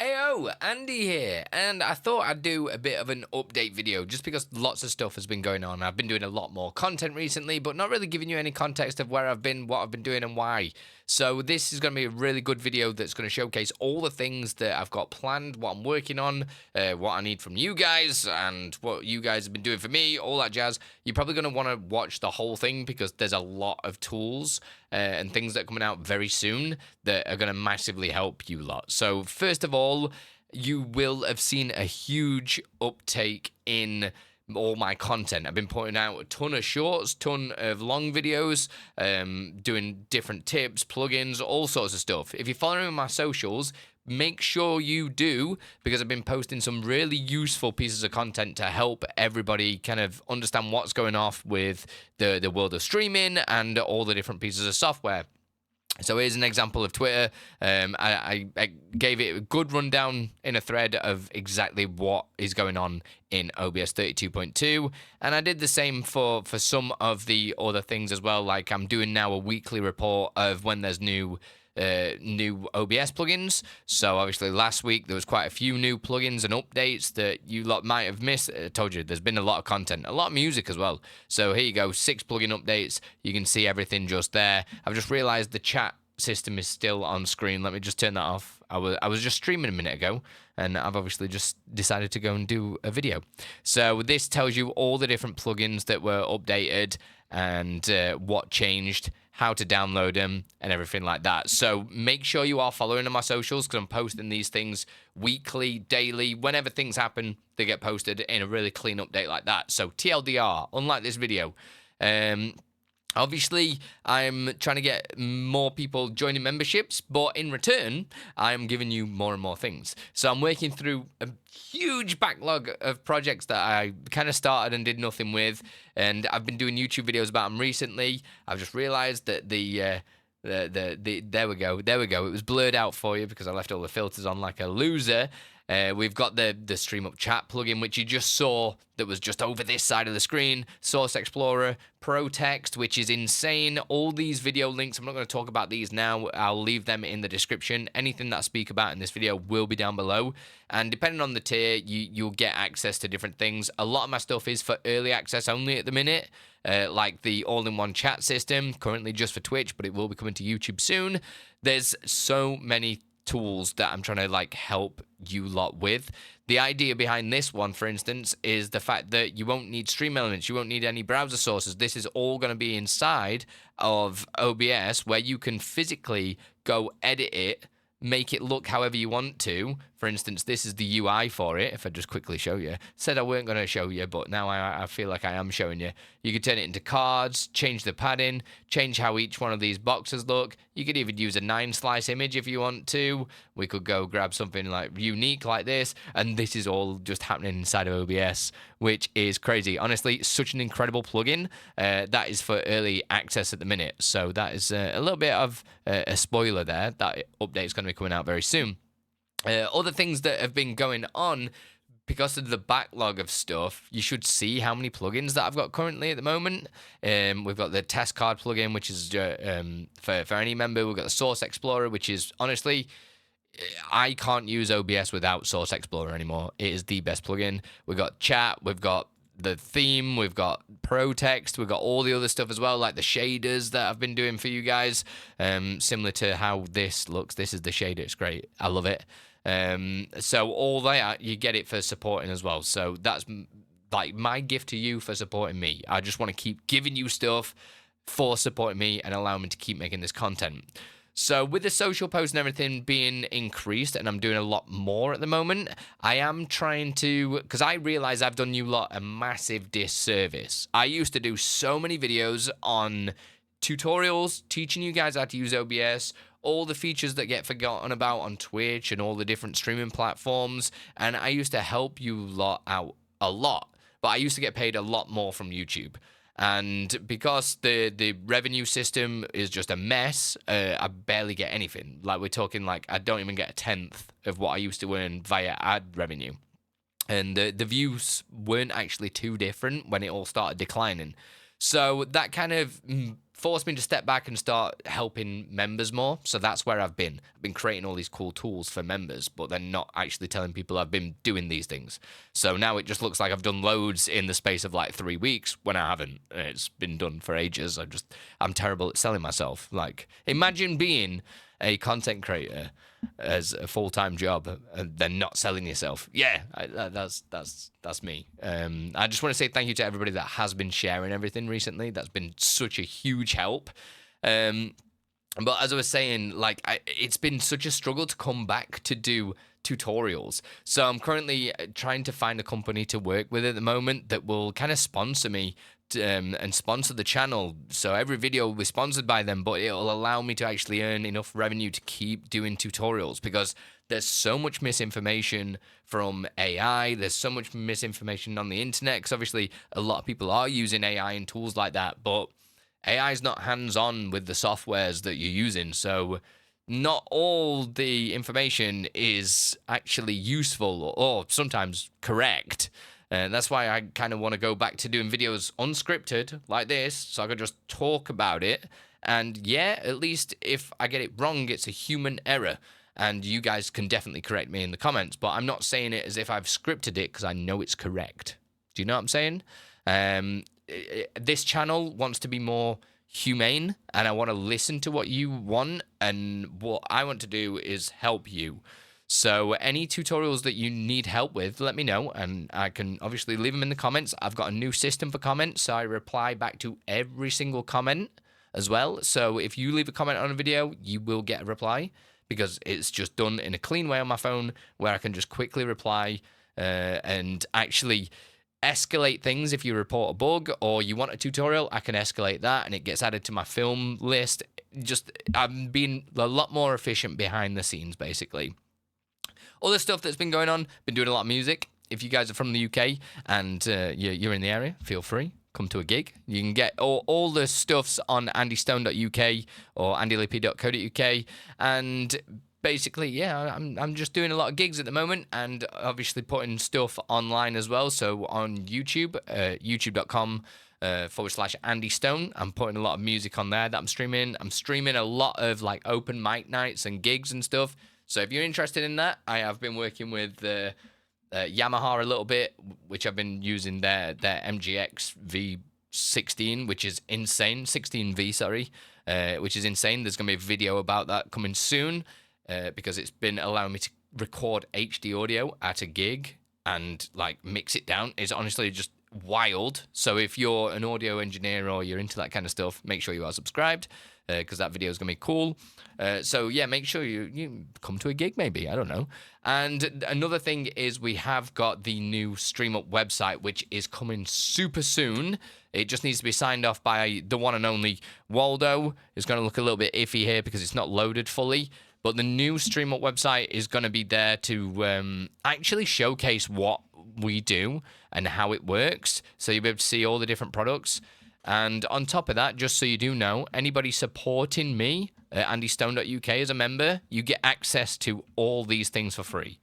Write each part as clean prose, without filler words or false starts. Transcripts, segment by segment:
Heyo, Andy here, and I thought I'd do a bit of an update video just because lots of stuff has been going on. I've been doing a lot more content recently, but not really giving you any context of where I've been, what I've been doing, and why. So this is going to be a really good video that's going to showcase all the things that I've got planned, what I'm working on, what I need from you guys, and what you guys have been doing for me, all that jazz. You're probably going to want to watch the whole thing because there's a lot of tools and things that are coming out very soon that are going to massively help you lot. So first of all, you will have seen a huge uptake in all my content. I've been putting out a ton of shorts, ton of long videos, doing different tips, plugins, all sorts of stuff. If you're following my socials, make sure you do, because I've been posting some really useful pieces of content to help everybody kind of understand what's going off with the world of streaming and all the different pieces of software. So here's an example of Twitter. I gave it a good rundown in a thread of exactly what is going on in OBS 32.2, and I did the same for some of the other things as well. Like I'm doing now a weekly report of when there's new OBS plugins. So obviously last week there was quite a few new plugins and updates that you lot might have missed. I told you there's been a lot of content, a lot of music as well. So here you go, 6 plugin updates. You can see everything just there. I've just realized the chat system is still on screen. Let me just turn that off. I was just streaming a minute ago, and I've obviously just decided to go and do a video. So this tells you all the different plugins that were updated and what changed, how to download them, and everything like that. So make sure you are following on my socials, because I'm posting these things weekly, daily. Whenever things happen, they get posted in a really clean update like that. So TLDR, unlike this video. Obviously, I'm trying to get more people joining memberships, but in return, I'm giving you more and more things. So I'm working through a huge backlog of projects that I kind of started and did nothing with, and I've been doing YouTube videos about them recently. I've just realized that there we go. It was blurred out for you because I left all the filters on like a loser. We've got the StreamUP chat plugin, which you just saw, that was just over this side of the screen. Source Explorer, Pro Text, which is insane. All these video links, I'm not going to talk about these now. I'll leave them in the description. Anything that I speak about in this video will be down below. And depending on the tier, you'll get access to different things. A lot of my stuff is for early access only at the minute. Like the all-in-one chat system, currently just for Twitch, but it will be coming to YouTube soon. There's so many tools that I'm trying to like help you lot with. The idea behind this one, for instance, is the fact that you won't need stream elements, you won't need any browser sources. This is all going to be inside of OBS, where you can physically go edit it, make it look however you want to. For instance, this is the UI for it. If I just quickly show you, said I weren't going to show you, but now I feel like I am showing you. You could turn it into cards, change the padding, change how each one of these boxes look. You could even use a 9-slice image if you want to. We could go grab something like unique like this, and this is all just happening inside of OBS, which is crazy. Honestly, such an incredible plugin. That is for early access at the minute, so that is a little bit of a spoiler there. That update is going to be coming out very soon. Other things that have been going on because of the backlog of stuff, you should see how many plugins that I've got currently at the moment. We've got the test card plugin, which is for any member. We've got the Source Explorer, which is, honestly, I can't use OBS without Source Explorer anymore. It is the best plugin. We've got chat, we've got the theme, we've got Pro Text, we've got all the other stuff as well, like the shaders that I've been doing for you guys. Similar to how this looks. This is the shader. It's great. I love it. So all that, you get it for supporting as well. So that's like my gift to you for supporting me. I just want to keep giving you stuff for supporting me and allowing me to keep making this content. So with the social posts and everything being increased, and I'm doing a lot more at the moment, I am trying to, because I realize I've done you lot a massive disservice. I used to do so many videos on tutorials, teaching you guys how to use OBS, all the features that get forgotten about on Twitch and all the different streaming platforms, and I used to help you lot out a lot, but I used to get paid a lot more from YouTube. And because the revenue system is just a mess, I barely get anything. Like, we're talking like I don't even get a tenth of what I used to earn via ad revenue. And the views weren't actually too different when it all started declining. So that kind of forced me to step back and start helping members more. So that's where I've been. I've been creating all these cool tools for members, but then not actually telling people I've been doing these things. So now it just looks like I've done loads in the space of like 3 weeks when I haven't. It's been done for ages. I'm terrible at selling myself. Like, imagine being a content creator as a full-time job and then not selling yourself. Yeah, that's me. I just want to say thank you to everybody that has been sharing everything recently. That's been such a huge help. But as I was saying, like, it's been such a struggle to come back to do tutorials. So I'm currently trying to find a company to work with at the moment that will kind of sponsor me and sponsor the channel. So every video will be sponsored by them, but it'll allow me to actually earn enough revenue to keep doing tutorials, because there's so much misinformation from AI. There's so much misinformation on the internet, because obviously a lot of people are using AI and tools like that, but AI is not hands-on with the softwares that you're using. So not all the information is actually useful or sometimes correct. And that's why I kind of want to go back to doing videos unscripted like this, so I can just talk about it. And yeah, at least if I get it wrong, it's a human error. And you guys can definitely correct me in the comments, but I'm not saying it as if I've scripted it, because I know it's correct. Do you know what I'm saying? This channel wants to be more humane, and I want to listen to what you want, and what I want to do is help you. So any tutorials that you need help with, let me know, and I can obviously leave them in the comments. I've got a new system for comments, so I reply back to every single comment as well. So if you leave a comment on a video, you will get a reply, because it's just done in a clean way on my phone, where I can just quickly reply and actually escalate things. If you report a bug or you want a tutorial, I can escalate that and it gets added to my film list. I'm being a lot more efficient behind the scenes, basically. Other stuff that's been going on, been doing a lot of music. If you guys are from the UK and you're in the area, feel free, come to a gig. You can get all the stuffs on andystone.uk or andylippy.co.uk. And basically, yeah, I'm just doing a lot of gigs at the moment, and obviously putting stuff online as well. So on YouTube, youtube.com /Andy Stone. I'm putting a lot of music on there that I'm streaming. I'm streaming a lot of like open mic nights and gigs and stuff. So if you're interested in that, I have been working with Yamaha a little bit, which I've been using their MGX V16, which is insane. 16V, sorry, which is insane. There's going to be a video about that coming soon, because it's been allowing me to record HD audio at a gig and like mix it down. It's honestly just wild. So if you're an audio engineer or you're into that kind of stuff, make sure you are subscribed, because that video is going to be cool. So yeah, make sure you come to a gig maybe, I don't know. And another thing is we have got the new StreamUP website, which is coming super soon. It just needs to be signed off by the one and only Waldo. It's going to look a little bit iffy here because it's not loaded fully. But the new StreamUp website is going to be there to actually showcase what we do and how it works. So you'll be able to see all the different products. And on top of that, just so you do know, anybody supporting me at andystone.uk as a member, you get access to all these things for free.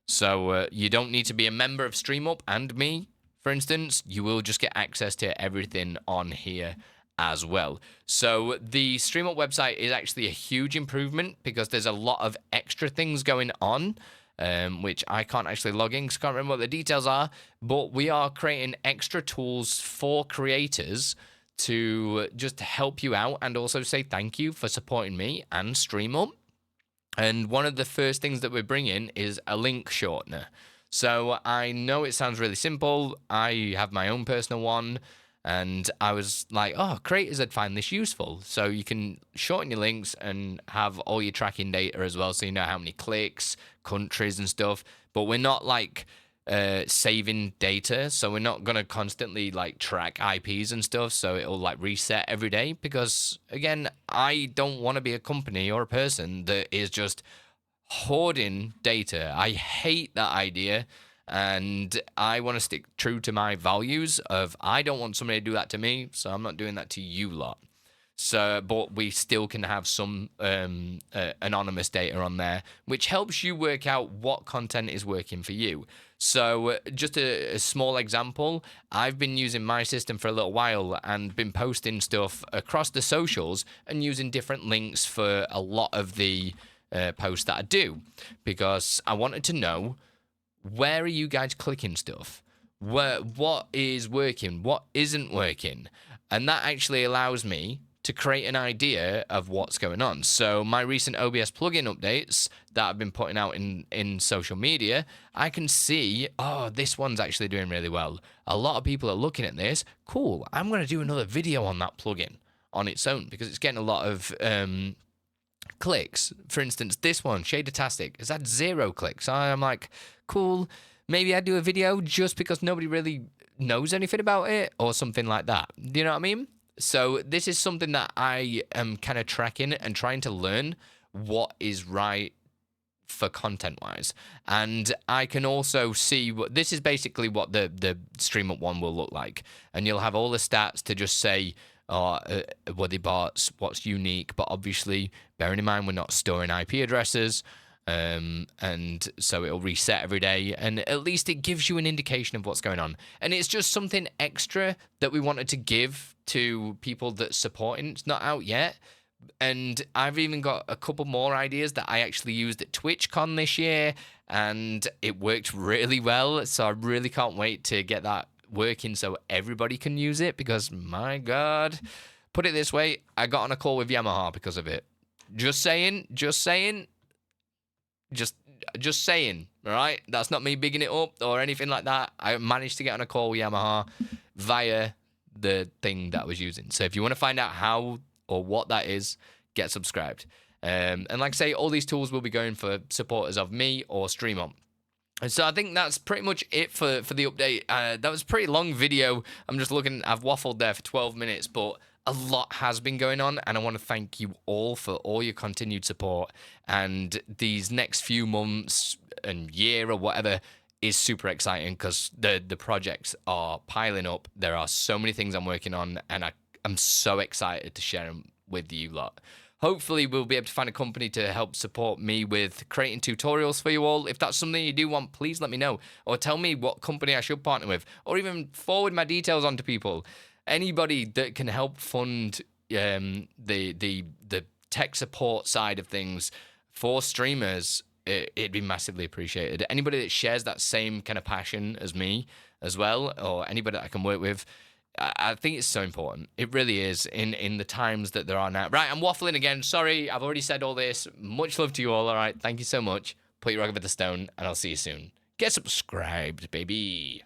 So you don't need to be a member of StreamUp and me, for instance. You will just get access to everything on here as well. So the StreamUp website is actually a huge improvement, because there's a lot of extra things going on, which I can't actually log in because I can't remember what the details are, but we are creating extra tools for creators to just help you out and also say thank you for supporting me and StreamUp. And one of the first things that we're bringing is a link shortener. So I know it sounds really simple. I have my own personal one, and I was like, oh, creators would find this useful. So you can shorten your links and have all your tracking data as well, so you know how many clicks, countries and stuff. But we're not like saving data, so we're not going to constantly like track IPs and stuff, so it'll like reset every day. Because again, I don't want to be a company or a person that is just hoarding data. I hate that idea. And I want to stick true to my values of I don't want somebody to do that to me, so I'm not doing that to you lot. So, but we still can have some anonymous data on there, which helps you work out what content is working for you. So, just a small example, I've been using my system for a little while and been posting stuff across the socials and using different links for a lot of the posts that I do, because I wanted to know, where are you guys clicking stuff? What is working? What isn't working? And that actually allows me to create an idea of what's going on. So my recent OBS plugin updates that I've been putting out in social media, I can see, oh, this one's actually doing really well. A lot of people are looking at this. Cool. I'm going to do another video on that plugin on its own because it's getting a lot of clicks. For instance, this one, Shadertastic, has had 0 clicks. I'm like, cool. Maybe I do a video just because nobody really knows anything about it or something like that. Do you know what I mean? So this is something that I am kind of tracking and trying to learn what is right for content-wise. And I can also see what this is basically what the StreamUP one will look like. And you'll have all the stats to just say, what they bought, what's unique. But obviously, bearing in mind we're not storing IP addresses, and so it'll reset every day, and at least it gives you an indication of what's going on. And it's just something extra that we wanted to give to people that supporting. It's not out yet, and I've even got a couple more ideas that I actually used at TwitchCon this year, and it worked really well. So I really can't wait to get that working so everybody can use it, because my God, put it this way, I got on a call with Yamaha because of it. Just saying, all right? That's not me bigging it up or anything like that. I managed to get on a call with Yamaha via the thing that I was using. So if you want to find out how or what that is, get subscribed. And like I say, all these tools will be going for supporters of me or StreamUP. And so I think that's pretty much it for the update. That was a pretty long video. I'm just looking, I've waffled there for 12 minutes, but a lot has been going on, and I want to thank you all for all your continued support. And these next few months and year or whatever is super exciting, because the projects are piling up. There are so many things I'm working on, and I'm so excited to share them with you lot. Hopefully, we'll be able to find a company to help support me with creating tutorials for you all. If that's something you do want, please let me know. Or tell me what company I should partner with. Or even forward my details on to people. Anybody that can help fund the tech support side of things for streamers, it'd be massively appreciated. Anybody that shares that same kind of passion as me as well, or anybody that I can work with, I think it's so important. It really is in the times that there are now. Right, I'm waffling again. Sorry, I've already said all this. Much love to you all right? Thank you so much. Put your rock over the stone, and I'll see you soon. Get subscribed, baby.